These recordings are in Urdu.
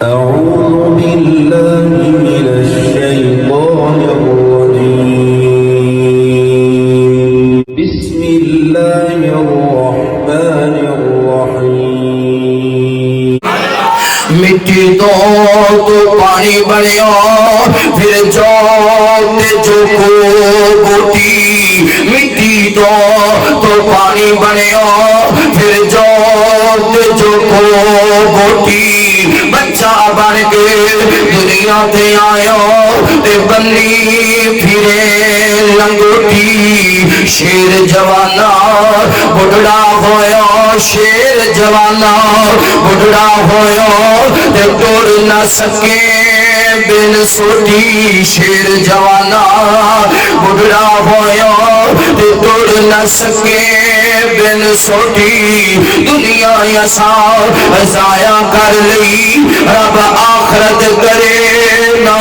أعوذ بالله من الشيطان الرجيم بسم الله الرحمن الرحيم مٹی دو تو پانی بنیا پھر جو کو بوٹی مٹی دو تو پانی بنیا پھر جو کو بوٹی بچہ بن کے دنیا تے آیا تے بنی پھرے لنگوٹی شیر جوانا بڑھڑا ہویا شیر جوانا بڑھڑا ہویا تے ٹر نہ سکے بن سوٹی شیر جوانا بڑھڑا ہویا تے ٹر نہ سکے بن سوٹی دنیا یسا ضائع کر لئی رب آخرت کرے نہ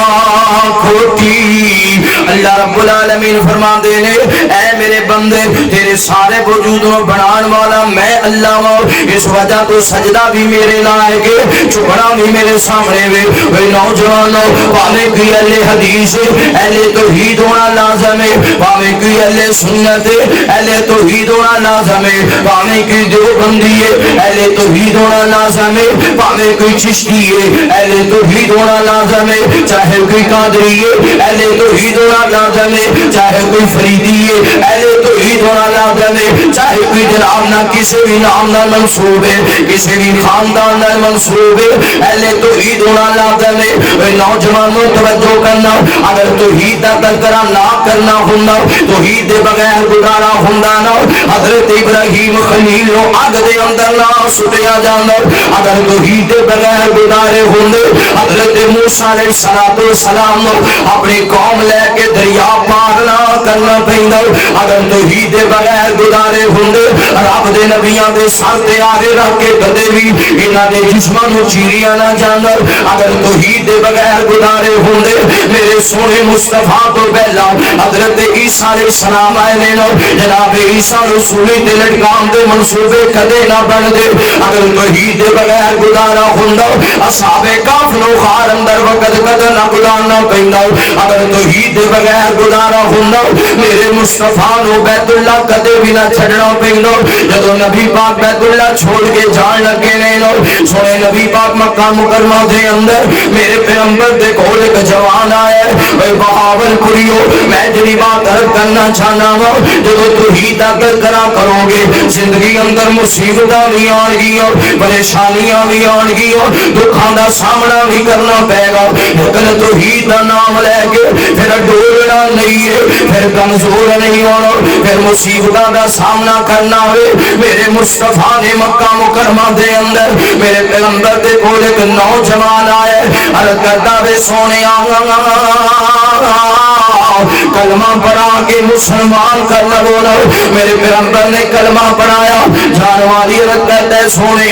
کھوٹی اللہ رب العالمین فرما دینے اے میرے بندے تیرے سارے وجودوں بنان والا میں اللہ ہوں اس وجہ تو سجدہ بھی میرے لائق ہے چکڑا بھی میرے سامنے وے وے نوجوانوں پاوے کی اہل حدیث اہل توحید ہونا لازم ہے پاوے کی اہل سنت اہل توحید ہونا لازم ہے پاوے کی دیوبندی ہے اہل توحید ہونا لازم ہے پاوے کوئی چشتی ہے اہل توحید ہونا لازم ہے چاہے کوئی قادری ہے اہل توحید ہونا لازم ہے چاہے کوئی فریدی ہے اہل توحید ہونا لازم ہے چاہے کوئی جناب نہ کسی بھی نام نہ منصوب ہے کسی بھی خاندان نہ منصوب ہے اہل توحید ہونا لازم ہے نوجوانوں توجہ کرنا اگر توحید کا تذکرہ نہ کرنا ہوندا توحید دے بغیر گزارا ہوندا نہ حضرت ابراہیم خلیل نو اگ دے اندر نہ سٹیا جاندا اگر توحید دے بغیر گزارے ہوندے حضرت موسی علیہ السلام نو اپنی قوم لے کے دریا پار نہ کرنا پیندا اگر توحید دے بغیر گزارے ہوندے رب دے نبیاں دے سر تے آرے رکھ کے کدے بھی انہاں دے جسماں نو چیریا نہ جاندا اگر توحید دے بغیر گزارے ہوندے میرے سونے مصطفیٰ تو پہلا حضرت عیسیٰ علیہ السلام آئے نے جناب عیسیٰ رسولی تے لٹکام دے منصوبے کدے نہ بن دے اگر توحید دے بغیر گزارا ہوندا اصحاب کہف نو غار اندر وقت کدے نہ گزارنا پیندا اگر توحید دے بغیر گزارا ہوندا میرے مصطفیٰ نو بیت اللہ کدے بھی نہ چھڑنا پیندا جدوں نبی پاک بیت اللہ چھوڑ کے جان لگے نے سونے نبی پاک مکہ مکرمہ دے اندر میرے پیغمبر دے کول ایک جوان آیا اے بہاول پوریو میں جڑی بات عرض کرنا چاہنا ہوں جدوں توحید دا تذکرہ کرو گے زندگی اندر مصیبتاں بھی آن گیاں پریشانیاں بھی آن گیاں دکھاں دا سامنا بھی کرنا پے گا لیکن توحید دا نام لے کے پھر ڈولنا نہیں ہے پھر کمزور نہیں ہونا پھر مصیبتاں دا سامنا کرنا ہوئے میرے مصطفیٰ نے مکہ مکرمہ دے اندر میرے پیغمبر دے کول ایک نوجوان آئے عرض کرتا وے سونے کلمہ پڑھا کے مسلمان کر لگونا میرے پیغمبر نے کلمہ پڑھایا جانواری عرض کرتا ہے سونے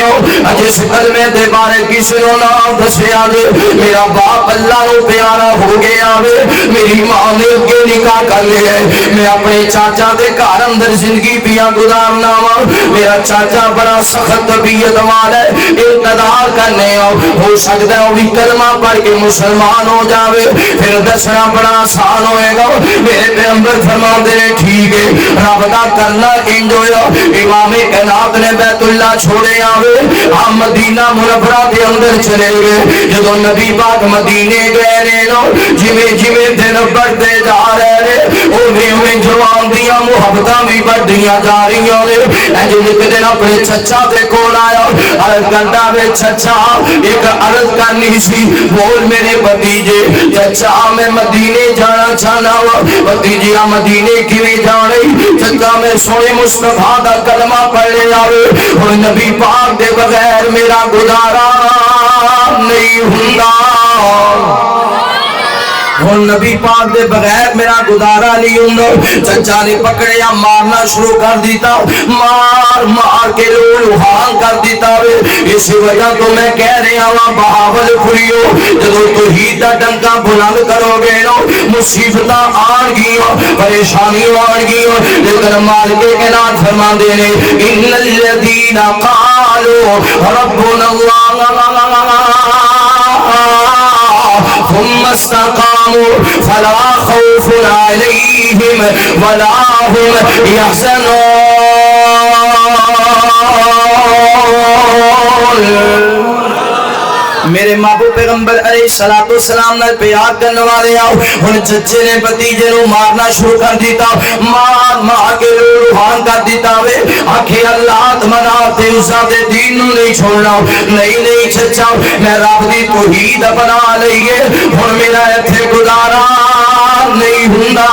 جس کلمے دے بارے کسی نو نام دسیا دے میرا باپ اللہ نو پیارا ہو گیا وے میری ماں نے کے نکاح کر لیا میں اپنے چاچا دے گھر اندر زندگی پیا گزارنا وا میرا چاچا بڑا سخت طبیعت والا ہے اقتدار کرنے ہو سکتا ہے وہ بھی کلمہ پڑھ کے مسلمان ہو جاوے پھر دسنا بڑا آسان ہوئے گا میرے پیغمبر فرماتے ہیں ٹھیک ہے رب دا کرنا انج ہویا امام کائنات نے بیت اللہ چھوڑے آوے ہم مدینہ منورہ دے اندر چلے گئے جدوں نبی پاک مدینے گئے نے جویں جویں دن بڑھتے جا رہے اوویں جوان دیاں محبتاں بھی بڑھدیاں جا رہیاں نے اج ایک دن اپنے چچا دے کول آیا عرض کردا وے چچا ایک عرض کرنی سی بول میرے بھتیجے چچا میں مدینے جانا چاہنا وا بھتیجیا مدینے کیویں جانے چچا میں سونے مصطفیٰ دا کلمہ پڑھ لے آوے اور نبی پاک دے بغیر میرا گزارا نہیں ہوندا ہن نبی پاک دے بغیر میرا گزارا نہیں ہوندا چچا نے پکڑیا مارنا شروع کر دیتا مار مار کے لوہان کر دیتا وے اس وجہ تو میں کہہ رہا ہوں بہاول پوریو جدوں توحید دا ڈنکا بلند کرو گے نا مصیبتاں آن گیاں پریشانیاں آن گیاں لیکن مالک کائنات فرماندے نے ان الذین قالوا ربنا اللہ استقاموا فلا خوف عليهم ولا هم يحزنون۔ میرے محبوب پیغمبر علیہ الصلوۃ والسلام نے پیار کرنے والے آؤ ان چچے نے بھتیجے نو مارنا شروع کر دیتا، مار کے روحان کر دیتا وے آکھے اللہ تمنا تے عزا دے دین نو نہیں چھوڑنا، نہیں چچا میں رب دی توحید اپنا لئیے ہن میرا ایتھے گزارا نہیں ہوندا،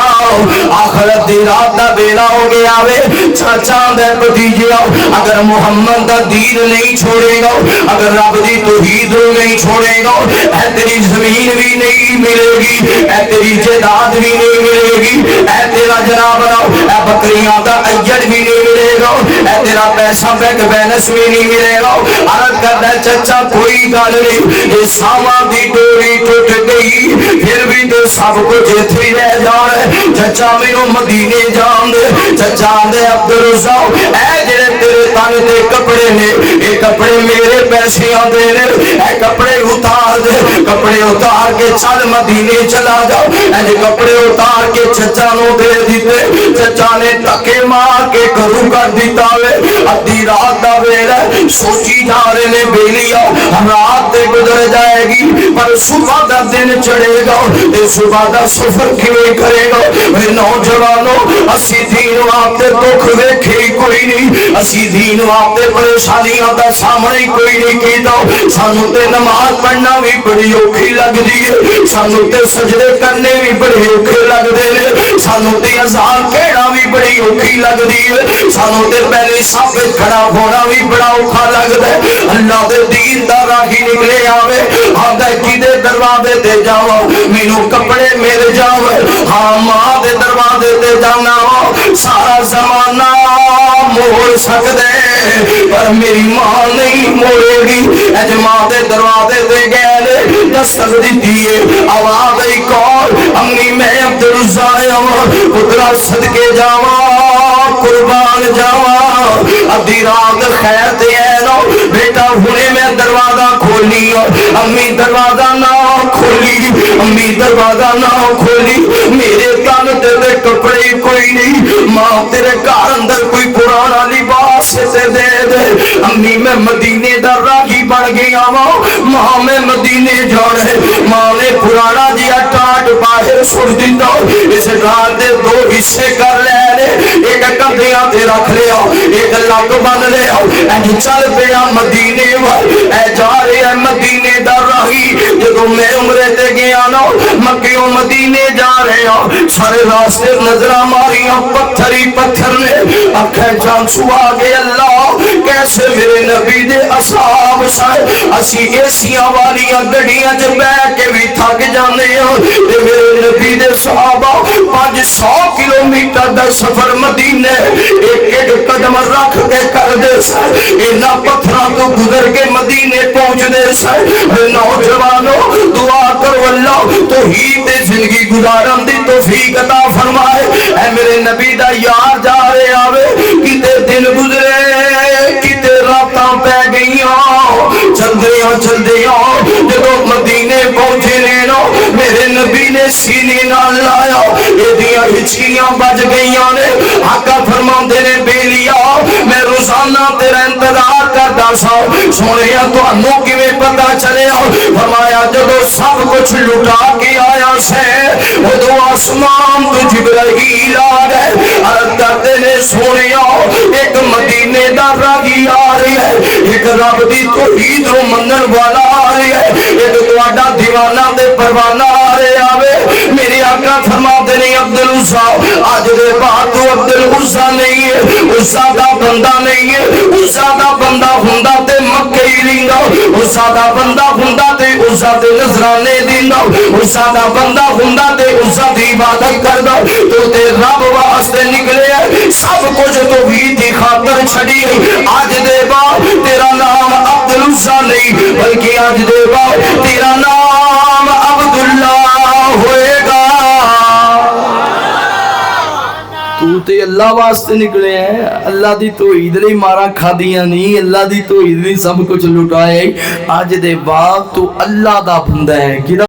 آخرت دی رات دا بیڑا ہو گیا وے چچا دے بھتیجے آؤ اگر محمد دا دین نہیں چھوڑے گا، اگر رب دی توحید نہیں چھوڑے گا، اے تیری زمین بھی نہیں ملے گی، اے تیری جائیداد بھی نہیں ملے گی، اے تیرا جناب اے بکریاں دا اجڑ بھی نہیں ملے گا، اے تیرا پیسہ بینک بیلنس بھی نہیں ملے گا۔ عرض کرتا ہے چچا کوئی گل نہیں، یہ ساواں دی ڈوری ٹوٹ گئی پھر بھی تو سب کچھ ایتھے ہی رہ جانا ہے، چچا مینوں مدینے جان دے، چچا دے عبدالرزاق اے جڑے تیرے تن دے کپڑے نے یہ کپڑے میرے پیسیاں دے نے، اے کپڑے اتار دے، کپڑے اتار کے چل مدینے چلا جاؤ، اے کپڑے اتار کے چچا نو دے دیتے، چچا نے ٹکے مار کے گھروں کر دیتا وے، ادھی رات دا ویلا سوچی جا رہے نے بیلیا رات تے گزر جائے گی پر صبح دا دن چڑھے گا، تے صبح دا سفر کیویں کرے گا؟ اے نوجوانوں اسی دین واسطے دکھ ویکھے کوئی نہیں، اسی دین واسطے پریشانیاں دا سامنا کوئی نہیں کیتا، سانو تے نماز پڑھنا بھی بڑی اوکھی لگدی ہے، سانو تے سجدے کرنے بھی بڑے اوکھے لگدے نے، سانو تے اذان کہنا بھی بڑی اوکھی لگدی ہے، سانو تے پہلے صف وچ کھڑا ہونا بھی بڑا اوکھا لگدا ہے۔ اللہ دے دین دا راہی نکلے آوے آندا کیدے دروازے تے جاواں مینوں کپڑے مل جاوے، ہاں ماں دے دروازے تے جانا سارا زمانہ موڑ سکدے پر میری ماں نہیں موڑے گی، اج ماں دے دروازے تے گئے دستک دیتی ہے آواز آئی کون؟ امی میں عبدالرزاق پترا صدقے جاواں قربان جاواں، ادھی رات خیر تے اینو بیٹا ہنے میں دروازہ کھولی، امی دروازہ نہ کھولی، امی دروازہ نہ کھولی، میرے کان تے کپڑے کوئی نہیں، ماں تیرے گھر اندر کوئی پرانا لباس تے دے دے، امی میں مدینے دا راہی بن گیا ماں میں مدینے جانے، ماں نے پرانا جیا ٹاٹ باہر سٹ دیتا، اس ٹاٹ دے دو حصے کر لے ایک کندھیاں تے رکھ لیا ایک لگ بن لیا، اے چل پیا مدینے وال، اے جا رہا مدینے دا راہی، جدوں میں عمرے تے گیا نا مکیوں مدینے جا رہا سارے راستے نظراں ماریاں پتھر ہی پتھر نے، اکھیں جان سوا گئے اللہ کیسے میرے نبی دے اصحاب سائے، اسی ایسیاں والیاں گڑیاں جو بیٹھ کے بھی تھک جانے ہیں، میرے نبی دے صحابہ 500 کلومیٹر دا سفر مدینے ایک قدم رکھ کے کر دے سائے، اینا پتھران تو گزر کے مدینے پہنچ دے سائے۔ نوجوانوں دعا کرو اللہ توحید زندگی گزارن دی توفیق عطا فرمائے، اے میرے نبی دا یار جا رہے آوے کتے دن گزرے کتے راتاں پہ گئیاں چلدیاں جدوں مدینے پہنچے نینا میرے نبی نے سینے نال لایا ایدیاں ہچکیاں بج گئیاں نے، آقا فرماندے نے بیلیا میں روزانہ تیرا انتظار کردا سا، سونیا تانوں کیویں پتہ چلیا؟ فرمایا جدوں سب کچھ لٹا کے آیا سے ادوں آسمان تو جبرائیل آ گئے، عرض کرتے نے سونیا ایک مدینے دا راہی آ رہی ہے، ایک رب دی توحید نو منن والا آ رہی ہے، ایک تہاڈا دیوانہ تے پروانہ آ رہے آوے، میرے آقا فرماتے نے عبدالرزاق آج دے بعد تو عبدالعزا نہیں ہے، عزا دا بندہ نہیں ہے، عزا دا بندہ ہوندا تے مکے ہی رہندا، عزا دا بندہ ہوندا تے عزا دے نذرانے دیندا، عزا دا بندہ ہوندا تے عزا دی عبادت کردا، تو تے رب واسطے نکلے سب کچھ تو بھی دی خاطر چھڑی، آج دے بعد تیرا نام عبدالعزا نہیں بلکہ آج دے بعد تیرا نام عبداللہ ہوئے گا۔ تو تے اللہ واسطے نکلے ہیں، اللہ دی توحید لئی مارا کھادیاں نہیں، اللہ دی توحید لئی سب کچھ لٹائے، آج دے بعد تو اللہ دا بندہ ہے۔